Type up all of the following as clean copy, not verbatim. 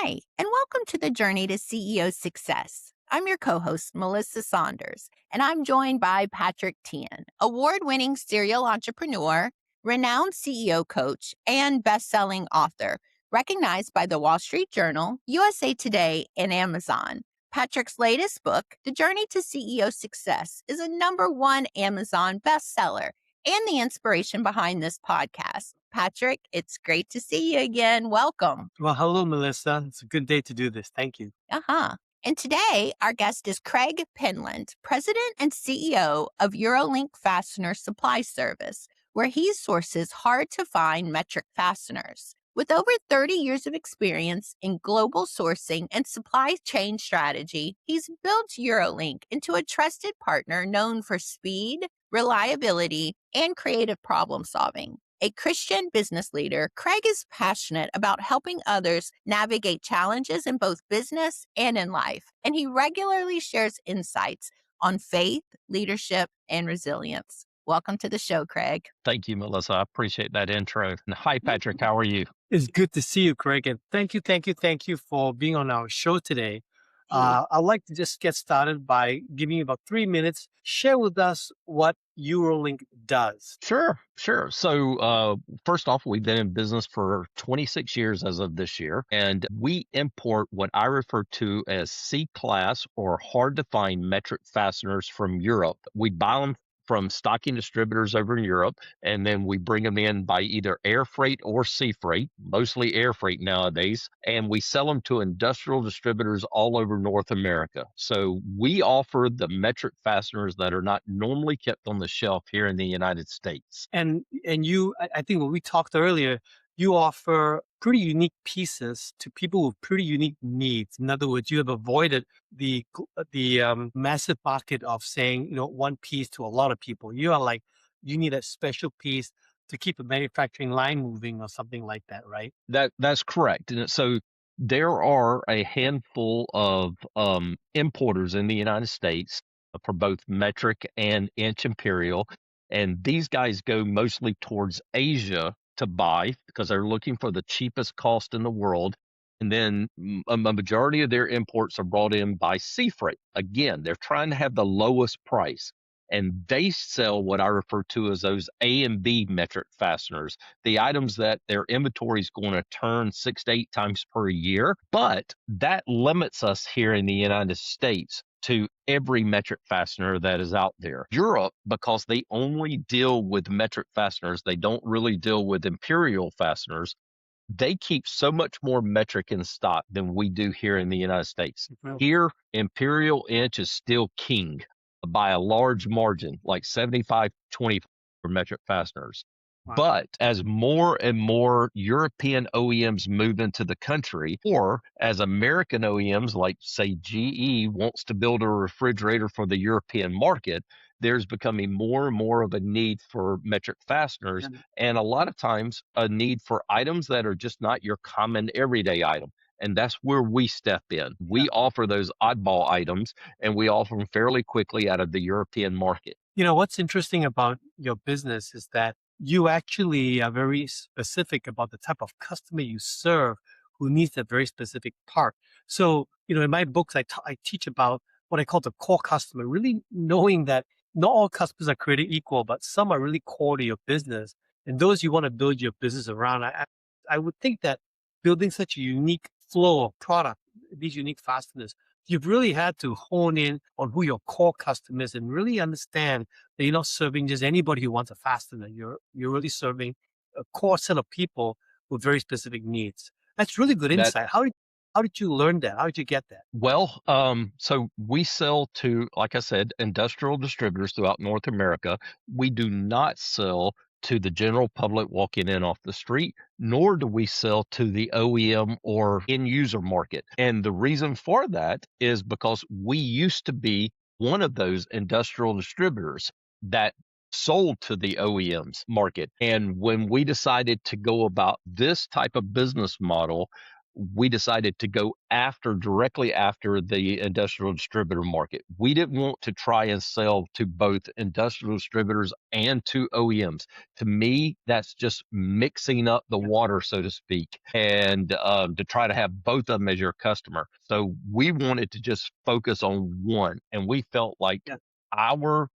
Hi, and welcome to the Journey to CEO Success. I'm your co host, Melissa Saunders, and I'm joined by Patrick Tian, award winning serial entrepreneur, renowned CEO coach, and best selling author, recognized by the Wall Street Journal, USA Today, and Amazon. Patrick's latest book, The Journey to CEO Success, is a #1 Amazon bestseller and the inspiration behind this podcast. Patrick, it's great to see you again. Welcome. Well, hello, Melissa. It's a good day to do this. Thank you. Uh-huh. And today, our guest is Craig Penland, President and CEO of Eurolink Fastener Supply Service, where he sources hard-to-find metric fasteners. With over 30 years of experience in global sourcing and supply chain strategy, he's built Eurolink into a trusted partner known for speed, reliability, and creative problem solving. A Christian business leader, Craig is passionate about helping others navigate challenges in both business and in life, and he regularly shares insights on faith, leadership, and resilience. Welcome to the show, Craig. Thank you, Melissa. I appreciate that intro. And hi, Patrick. How are you? It's good to see you, Craig. And thank you for being on our show today. I'd like to just get started by giving you about 3 minutes. Share with us what Eurolink does. Sure. So, first off, we've been in business for 26 years as of this year, and we import what I refer to as C-class or hard to find metric fasteners from Europe. We buy them from stocking distributors over in Europe, and then we bring them in by either air freight or sea freight, mostly air freight nowadays, and we sell them to industrial distributors all over North America. So we offer the metric fasteners that are not normally kept on the shelf here in the United States. And I think when we talked earlier, you offer pretty unique pieces to people with pretty unique needs. In other words, you have avoided the massive market of saying, one piece to a lot of people. You are like, you need a special piece to keep a manufacturing line moving or something like that, right? That's correct. And so there are a handful of importers in the United States for both metric and inch imperial. And these guys go mostly towards Asia to buy because they're looking for the cheapest cost in the world. And then a majority of their imports are brought in by sea freight. Again, they're trying to have the lowest price. And they sell what I refer to as those A and B metric fasteners, the items that their inventory is going to turn 6 to 8 times per year. But that limits us here in the United States to every metric fastener that is out there. Europe, because they only deal with metric fasteners, they don't really deal with imperial fasteners. They keep so much more metric in stock than we do here in the United States. Well, Here, imperial inch is still king by a large margin, like 75-20 for metric fasteners. Wow. But as more and more European OEMs move into the country, or as American OEMs like, say, GE wants to build a refrigerator for the European market, there's becoming more and more of a need for metric fasteners, and a lot of times a need for items that are just not your common everyday item. And that's where we step in. We offer those oddball items, and we offer them fairly quickly out of the European market. What's interesting about your business is that you actually are very specific about the type of customer you serve who needs that very specific part. So, in my books, I teach about what I call the core customer, really knowing that not all customers are created equal, but some are really core to your business. And those you want to build your business around. I would think that building such a unique flow of product, these unique fasteners, you've really had to hone in on who your core customer is and really understand that you're not serving just anybody who wants a fastener. You're really serving a core set of people with very specific needs. That's really good insight. How did you learn that? How did you get that? Well, so we sell to, like I said, industrial distributors throughout North America. We do not sell to the general public walking in off the street, nor do we sell to the OEM or end user market. And the reason for that is because we used to be one of those industrial distributors that sold to the OEMs market. And when we decided to go about this type of business model, we decided to go directly after the industrial distributor market. We didn't want to try and sell to both industrial distributors and to OEMs. To me, that's just mixing up the water, so to speak, and to try to have both of them as your customer. So we wanted to just focus on one, and we felt like Yeah. our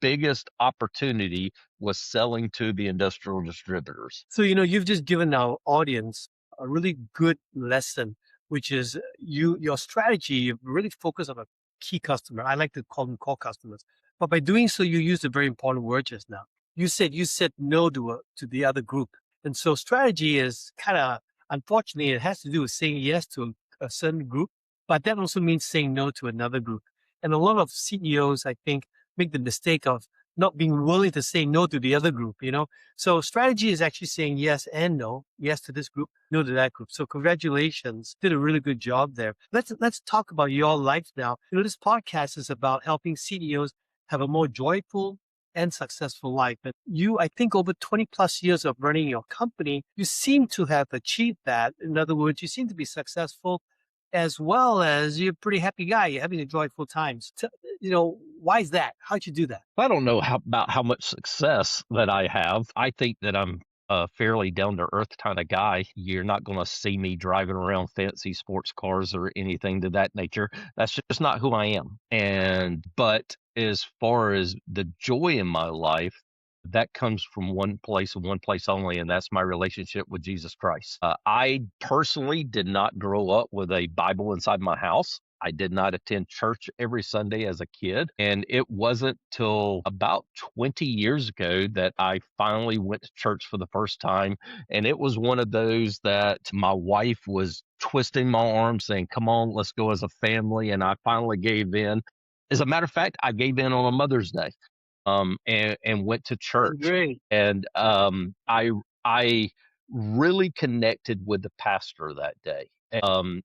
biggest opportunity was selling to the industrial distributors. So, you've just given our audience a really good lesson, which is your strategy, you really focus on a key customer. I like to call them core customers. But by doing so, you used a very important word just now. You said no to the other group. And so strategy is kind of, unfortunately, it has to do with saying yes to a certain group, but that also means saying no to another group. And a lot of CEOs, I think, make the mistake of not being willing to say no to the other group. So strategy is actually saying yes and no, yes to this group, no to that group. So congratulations, did a really good job there. Let's talk about your life now. This podcast is about helping CEOs have a more joyful and successful life. And you, I think over 20 plus years of running your company, you seem to have achieved that. In other words, you seem to be successful as well as you're a pretty happy guy. You're having a joyful times. Why is that? How'd you do that? I don't know about how much success that I have. I think that I'm a fairly down to earth kind of guy. You're not going to see me driving around fancy sports cars or anything to that nature. That's just not who I am. But as far as the joy in my life, that comes from one place and one place only, and that's my relationship with Jesus Christ. I personally did not grow up with a Bible inside my house. I did not attend church every Sunday as a kid. And it wasn't till about 20 years ago that I finally went to church for the first time. And it was one of those that my wife was twisting my arm saying, come on, let's go as a family. And I finally gave in. As a matter of fact, I gave in on a Mother's Day, and went to church. Great. And I really connected with the pastor that day.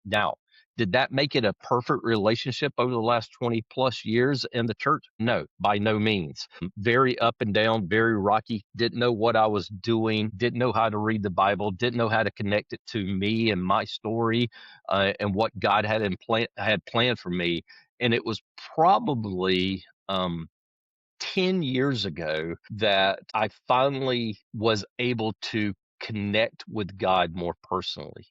Now, did that make it a perfect relationship over the last 20 plus years in the church? No, by no means. Very up and down, very rocky. Didn't know what I was doing, didn't know how to read the Bible, didn't know how to connect it to me and my story, and what God had planned for me. And it was probably 10 years ago that I finally was able to connect with God more personally.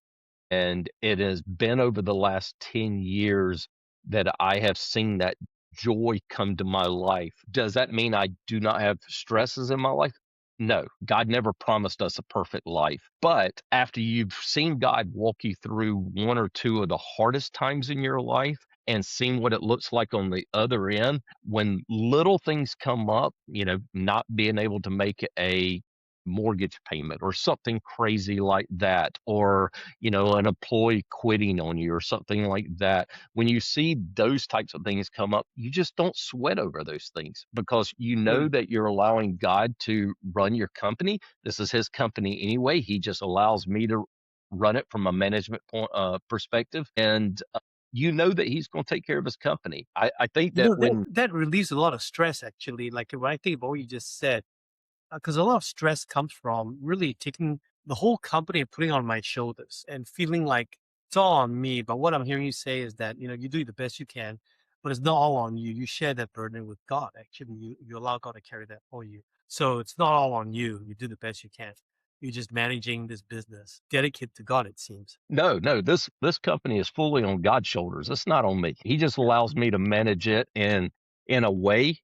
And it has been over the last 10 years that I have seen that joy come to my life. Does that mean I do not have stresses in my life? No, God never promised us a perfect life. But after you've seen God walk you through one or two of the hardest times in your life and seen what it looks like on the other end, when little things come up, not being able to make a mortgage payment or something crazy like that, or an employee quitting on you or something like that. When you see those types of things come up, you just don't sweat over those things because you know that you're allowing God to run your company. This is his company anyway. He just allows me to run it from a management perspective. And you know that he's going to take care of his company. I think that that relieves a lot of stress, actually. Like when I think about what you just said, because a lot of stress comes from really taking the whole company and putting it on my shoulders and feeling like it's all on me. But what I'm hearing you say is that, you do the best you can, but it's not all on you. You share that burden with God. Actually, you allow God to carry that for you. So it's not all on you. You do the best you can. You're just managing this business, dedicated to God, it seems. no, this company is fully on God's shoulders. It's not on me. He just allows me to manage it and in a way,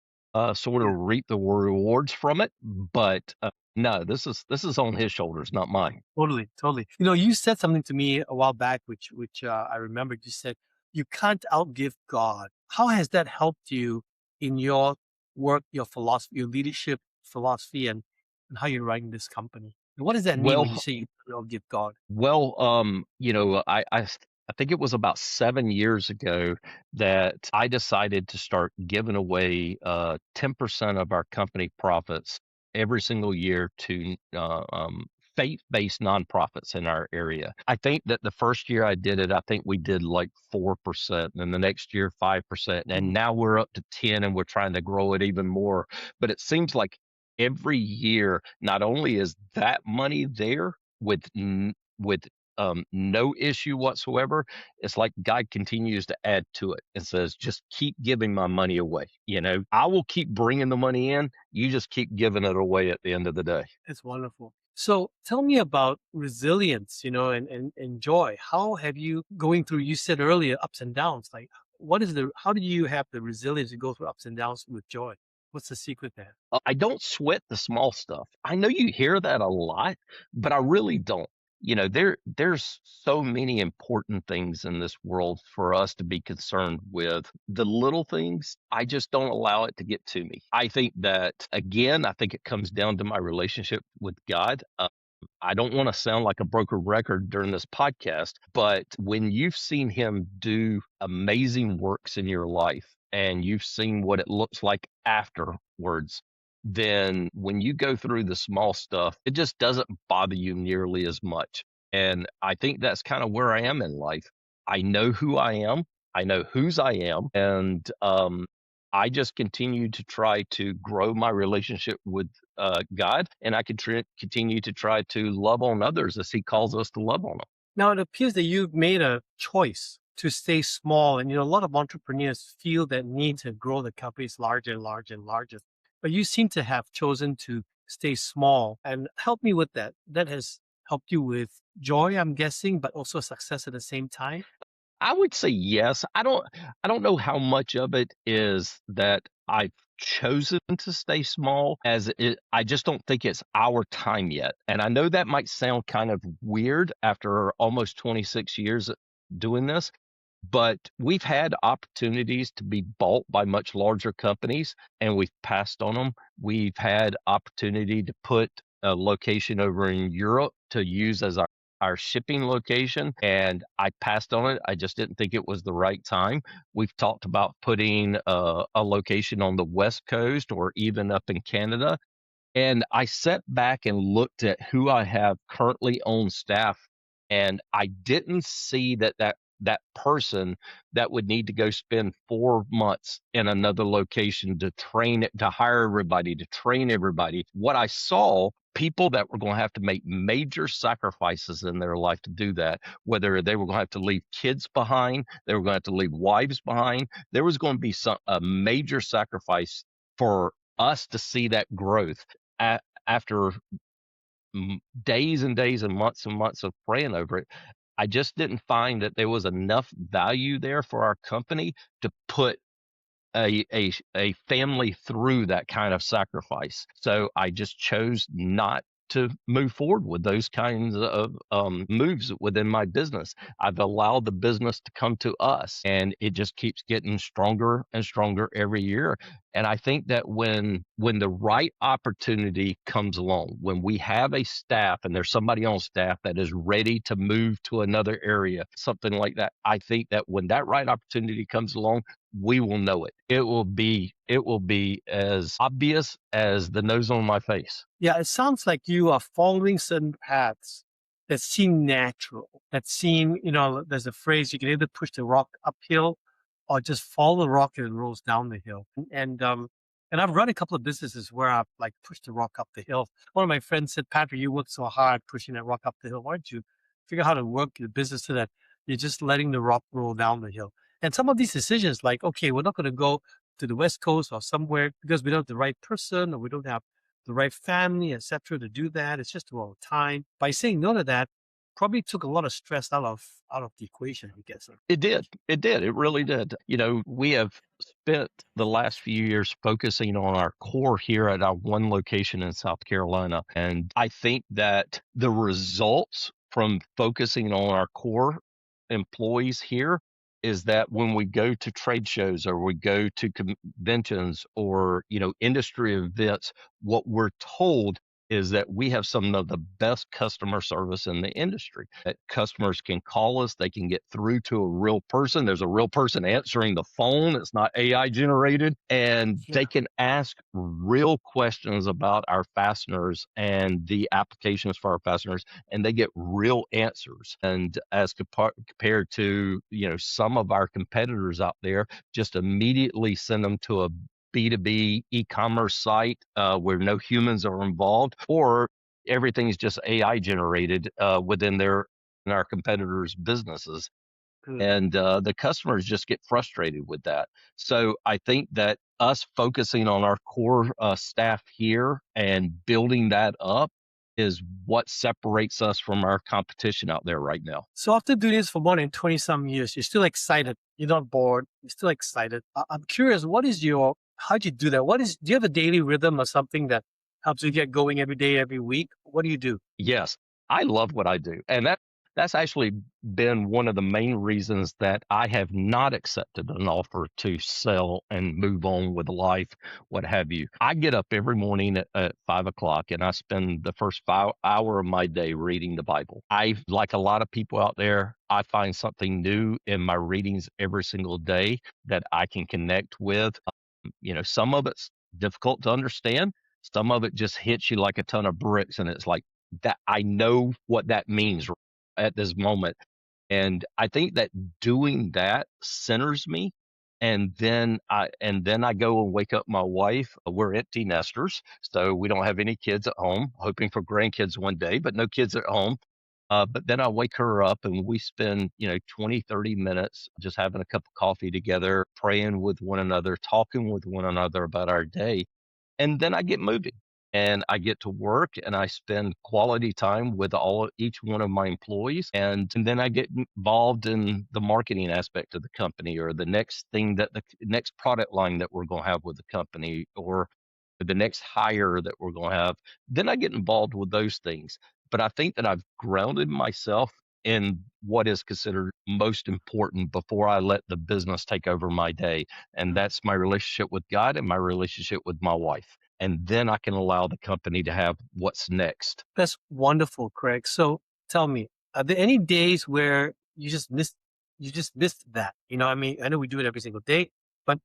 sort of Yeah. reap the rewards from it. But no, this is on his shoulders, not mine. Totally, totally. You said something to me a while back, which I remembered. You said you can't outgive God. How has that helped you in your work, your philosophy, your leadership philosophy, and how you're running this company? And what does that mean when you Well, say you can't outgive God? I think it was about 7 years ago that I decided to start giving away 10% of our company profits every single year to faith-based nonprofits in our area. I think that the first year I did it, I think we did like 4%, and the next year 5%, and Mm. now we're up to 10, and we're trying to grow it even more. But it seems like every year, not only is that money there with no issue whatsoever. It's like God continues to add to it and says, just keep giving my money away. I will keep bringing the money in. You just keep giving it away at the end of the day. It's wonderful. So tell me about resilience, and joy. How have you going through, you said earlier, ups and downs, like how do you have the resilience to go through ups and downs with joy? What's the secret there? I don't sweat the small stuff. I know you hear that a lot, but I really don't. There's so many important things in this world for us to be concerned with. The little things, I just don't allow it to get to me. I think that, again, I think it comes down to my relationship with God. I don't want to sound like a broken record during this podcast, but when you've seen him do amazing works in your life and you've seen what it looks like afterwards, then when you go through the small stuff, it just doesn't bother you nearly as much. And I think that's kind of where I am in life. I know who I am. I know whose I am. And I just continue to try to grow my relationship with God, and I could continue to try to love on others as He calls us to love on them. Now, it appears that you've made a choice to stay small. And, a lot of entrepreneurs feel that need to grow the companies larger and larger and larger. But you seem to have chosen to stay small. And help me with that. That has helped you with joy, I'm guessing, but also success at the same time. I would say yes. I don't know how much of it is that I've chosen to stay small I just don't think it's our time yet. And I know that might sound kind of weird after almost 26 years doing this, but we've had opportunities to be bought by much larger companies and we've passed on them. We've had opportunity to put a location over in Europe to use as our shipping location, and I passed on it. I just didn't think it was the right time. We've talked about putting a location on the West Coast or even up in Canada. And I sat back and looked at who I have currently on staff, and I didn't see that person that would need to go spend 4 months in another location to train it, to hire everybody, to train everybody. What I saw, people that were going to have to make major sacrifices in their life to do that, whether they were going to have to leave kids behind, they were going to have to leave wives behind. There was going to be a major sacrifice for us to see that growth after days and days and months of praying over it. I just didn't find that there was enough value there for our company to put a family through that kind of sacrifice. So I just chose not to move forward with those kinds of moves within my business. I've allowed the business to come to us, and it just keeps getting stronger and stronger every year. And I think that when the right opportunity comes along, when we have a staff and there's somebody on staff that is ready to move to another area, something like that, I think that when that right opportunity comes along, we will know it. It will be as obvious as the nose on my face. Yeah, it sounds like you are following certain paths that seem natural, that seem, there's a phrase, you can either push the rock uphill or just follow the rock and it rolls down the hill. And I've run a couple of businesses where I've like pushed the rock up the hill. One of my friends said, Patrick, you work so hard pushing that rock up the hill. Why don't you figure out how to work your business so that you're just letting the rock roll down the hill? And some of these decisions, like, okay, we're not going to go to the West Coast or somewhere because we don't have the right person or we don't have the right family, etc., to do that. It's just a lot of time. By saying no to that, probably took a lot of stress out of the equation, I guess. It did. It really did. We have spent the last few years focusing on our core here at our one location in South Carolina. And I think that the results from focusing on our core employees here is that when we go to trade shows or we go to conventions or, industry events, what we're told is that we have some of the best customer service in the industry. That customers can call us, they can get through to a real person. There's a real person answering the phone. It's not AI generated. And they can ask real questions about our fasteners and the applications for our fasteners, and they get real answers. And as compared to, some of our competitors out there, just immediately send them to a B2B e-commerce site where no humans are involved, or everything is just AI generated within their in our competitors' businesses. Good. And the customers just get frustrated with that. So I think that us focusing on our core staff here and building that up is what separates us from our competition out there right now. So after doing this for more than 20 some years, you're still excited. You're not bored. You're still excited. I'm curious, how'd you do that? Do you have a daily rhythm or something that helps you get going every day, every week? What do you do? Yes, I love what I do. And that's actually been one of the main reasons that I have not accepted an offer to sell and move on with life, what have you. I get up every morning at 5 o'clock and I spend the first 5 hour of my day reading the Bible. Like a lot of people out there, I find something new in my readings every single day that I can connect with. Some of it's difficult to understand. Some of it just hits you like a ton of bricks, and it's like that. I know what that means at this moment. And I think that doing that centers me. And then I go and wake up my wife. We're empty nesters, so we don't have any kids at home, hoping for grandkids one day, but no kids at home. But then I wake her up and we spend, 20, 30 minutes just having a cup of coffee together, praying with one another, talking with one another about our day. And then I get moving and I get to work and I spend quality time with each one of my employees. And then I get involved in the marketing aspect of the company, or the next thing, that the next product line that we're going to have with the company, or the next hire that we're going to have. Then I get involved with those things. But I think that I've grounded myself in what is considered most important before I let the business take over my day. And that's my relationship with God and my relationship with my wife. And then I can allow the company to have what's next. That's wonderful, Craig. So tell me, are there any days where you just missed that? I mean, I know we do it every single day, but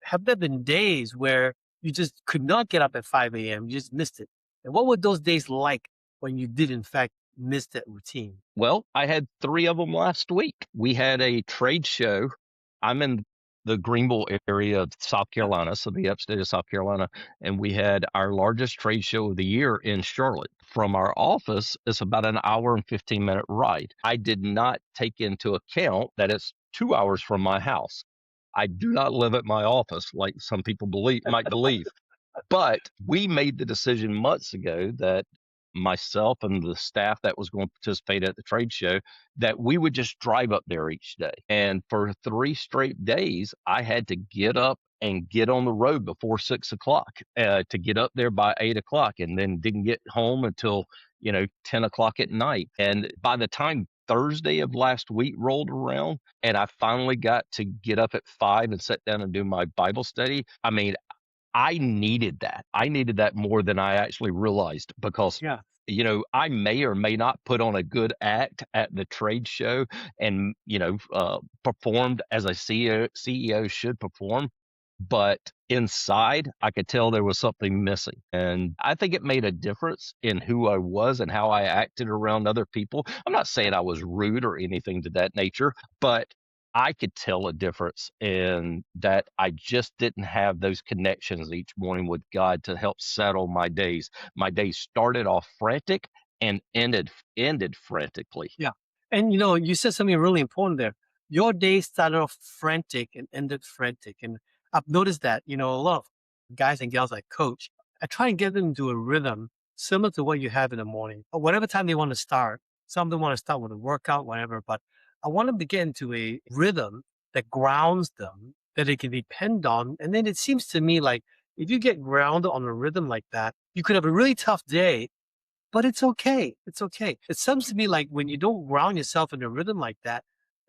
have there been days where you just could not get up at 5 a.m.? You just missed it. And what were those days like when you did, in fact, miss that routine? Well, I had 3 of them last week. We had a trade show. I'm in the Greenville area of South Carolina, so the upstate of South Carolina, and we had our largest trade show of the year in Charlotte. From our office, it's about an hour and 15-minute ride. I did not take into account that it's 2 hours from my house. I do not live at my office like some people might believe. But we made the decision months ago that myself and the staff that was going to participate at the trade show, that we would just drive up there each day. And for 3 straight days, I had to get up and get on the road before 6 o'clock, to get up there by 8 o'clock, and then didn't get home until 10 o'clock at night. And by the time Thursday of last week rolled around and I finally got to get up at 5 and sit down and do my Bible study, I mean, I needed that. I needed that more than I actually realized, because Yeah. I may or may not put on a good act at the trade show and, performed as a CEO should perform. But inside, I could tell there was something missing. And I think it made a difference in who I was and how I acted around other people. I'm not saying I was rude or anything to that nature, but I could tell a difference in that I just didn't have those connections each morning with God to help settle my days. My days started off frantic and ended frantically. Yeah. And you said something really important there. Your day started off frantic and ended frantic. And I've noticed that, a lot of guys and gals I coach, I try and get them into a rhythm similar to what you have in the morning, or whatever time they want to start. Some of them want to start with a workout, whatever, but I want them to get into a rhythm that grounds them, that they can depend on. And then it seems to me like if you get grounded on a rhythm like that, you could have a really tough day, but it's okay. It's okay. It seems to me like when you don't ground yourself in a rhythm like that,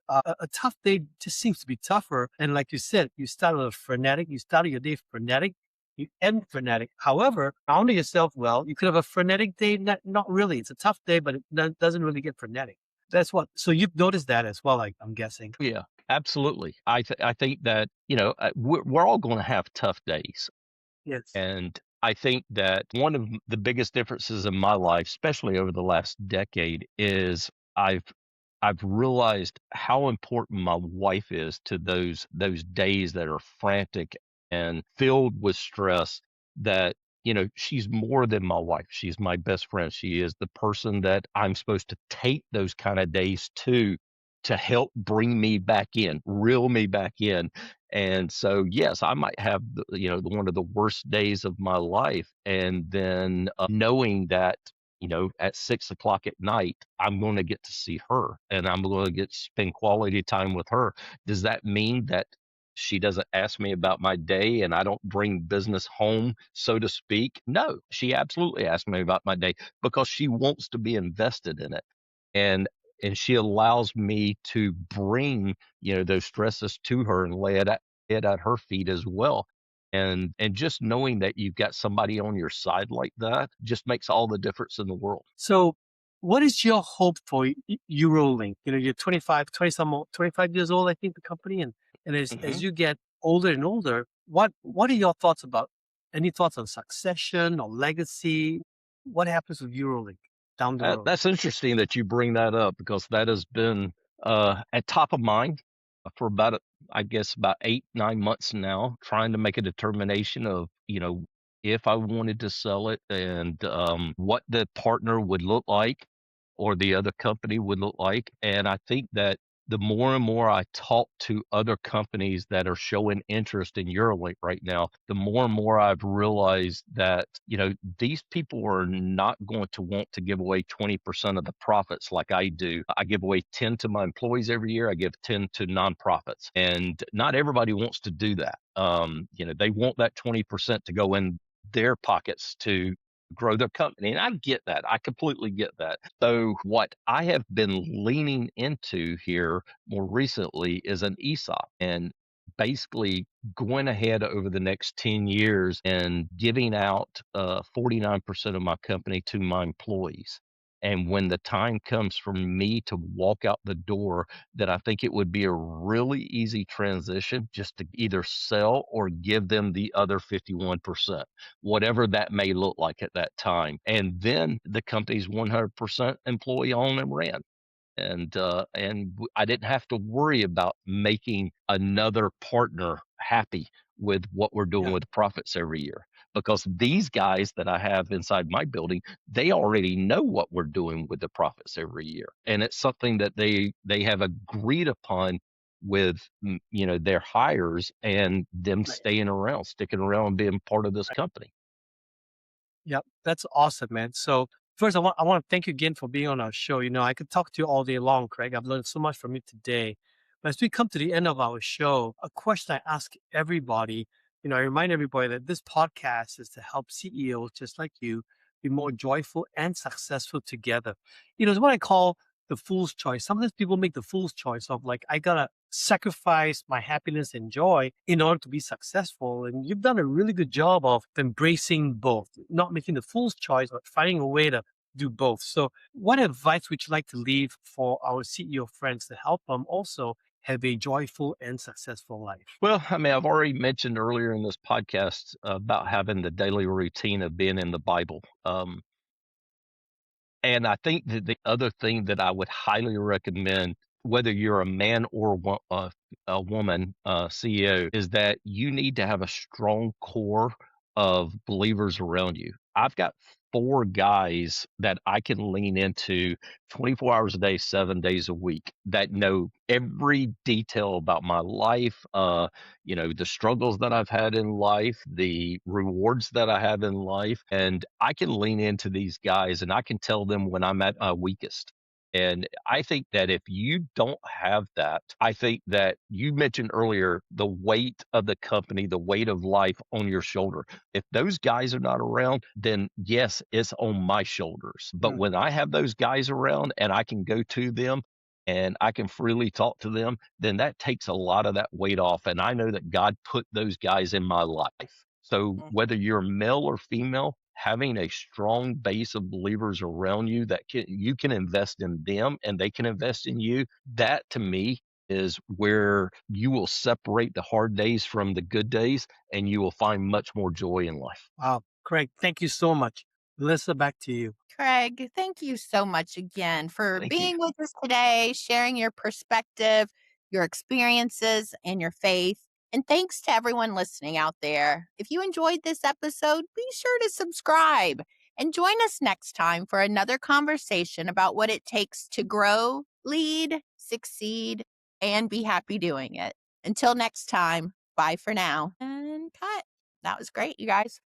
a tough day just seems to be tougher. And like you said, you started your day frenetic, you end frenetic. However, grounding yourself well, you could have a frenetic day. Not really. It's a tough day, but it doesn't really get frenetic. So you've noticed that as well, like I'm guessing. Yeah, absolutely. I think that, we're all going to have tough days. Yes. And I think that one of the biggest differences in my life, especially over the last decade, is I've realized how important my wife is to those days that are frantic and filled with stress, that she's more than my wife. She's my best friend. She is the person that I'm supposed to take those kind of days to help bring me back in, reel me back in. And so, yes, I might have one of the worst days of my life, and then knowing that at 6 o'clock at night, I'm going to get to see her, and I'm going to get to spend quality time with her. Does that mean that she doesn't ask me about my day and I don't bring business home, so to speak? No, she absolutely asks me about my day because she wants to be invested in it. And and she allows me to bring, those stresses to her and lay it at her feet as well. And just knowing that you've got somebody on your side like that just makes all the difference in the world. So, what is your hope for Eurolink? You're 25, 20 some, 25 years old, I think, the company, and as Mhm. you get older and older, what are your thoughts about any thoughts on succession or legacy? What happens with Eurolink down the road? That's interesting that you bring that up because that has been at top of mind for I guess, about 8, 9 months now, trying to make a determination of, if I wanted to sell it and what the partner would look like or the other company would look like. And I think that the more and more I talk to other companies that are showing interest in Eurolink right now, the more and more I've realized that, these people are not going to want to give away 20% of the profits like I do. I give away 10 to my employees every year. I give 10 to nonprofits. And not everybody wants to do that. They want that 20% to go in their pockets to grow their company. And I get that. I completely get that. So what I have been leaning into here more recently is an ESOP, and basically going ahead over the next 10 years and giving out 49% of my company to my employees. And when the time comes for me to walk out the door, that I think it would be a really easy transition just to either sell or give them the other 51%, whatever that may look like at that time. And then the company's 100% employee owned and ran. I didn't have to worry about making another partner happy with what we're doing Yeah. with profits every year, because these guys that I have inside my building, they already know what we're doing with the profits every year, and it's something that they have agreed upon with their hires and them Right. staying around, sticking around, and being part of this company. Yep, that's awesome, man. So first, I want to thank you again for being on our show. I could talk to you all day long, Craig. I've learned so much from you today. But as we come to the end of our show, a question I ask everybody, I remind everybody that this podcast is to help CEOs just like you be more joyful and successful together. It's what I call the fool's choice. Sometimes people make the fool's choice of like, I gotta sacrifice my happiness and joy in order to be successful. And you've done a really good job of embracing both, not making the fool's choice, but finding a way to do both. So, what advice would you like to leave for our CEO friends to help them also have a joyful and successful life? Well, I mean, I've already mentioned earlier in this podcast about having the daily routine of being in the Bible. And I think that the other thing that I would highly recommend, whether you're a man or a woman CEO, is that you need to have a strong core of believers around you. I've got 4 guys that I can lean into 24 hours a day, 7 days a week, that know every detail about my life, the struggles that I've had in life, the rewards that I have in life. And I can lean into these guys and I can tell them when I'm at my weakest. And I think that if you don't have that, I think that you mentioned earlier the weight of the company, the weight of life on your shoulder. If those guys are not around, then yes, it's on my shoulders. But Mm. when I have those guys around and I can go to them and I can freely talk to them, then that takes a lot of that weight off. And I know that God put those guys in my life. So Mhm. whether you're male or female, having a strong base of believers around you that you can invest in them and they can invest in you, that to me is where you will separate the hard days from the good days and you will find much more joy in life. Wow, Craig, thank you so much. Melissa, back to you. Craig, thank you so much again for Thank you. being with us today, sharing your perspective, your experiences, and your faith. And thanks to everyone listening out there. If you enjoyed this episode, be sure to subscribe and join us next time for another conversation about what it takes to grow, lead, succeed, and be happy doing it. Until next time, bye for now. And cut. That was great, you guys.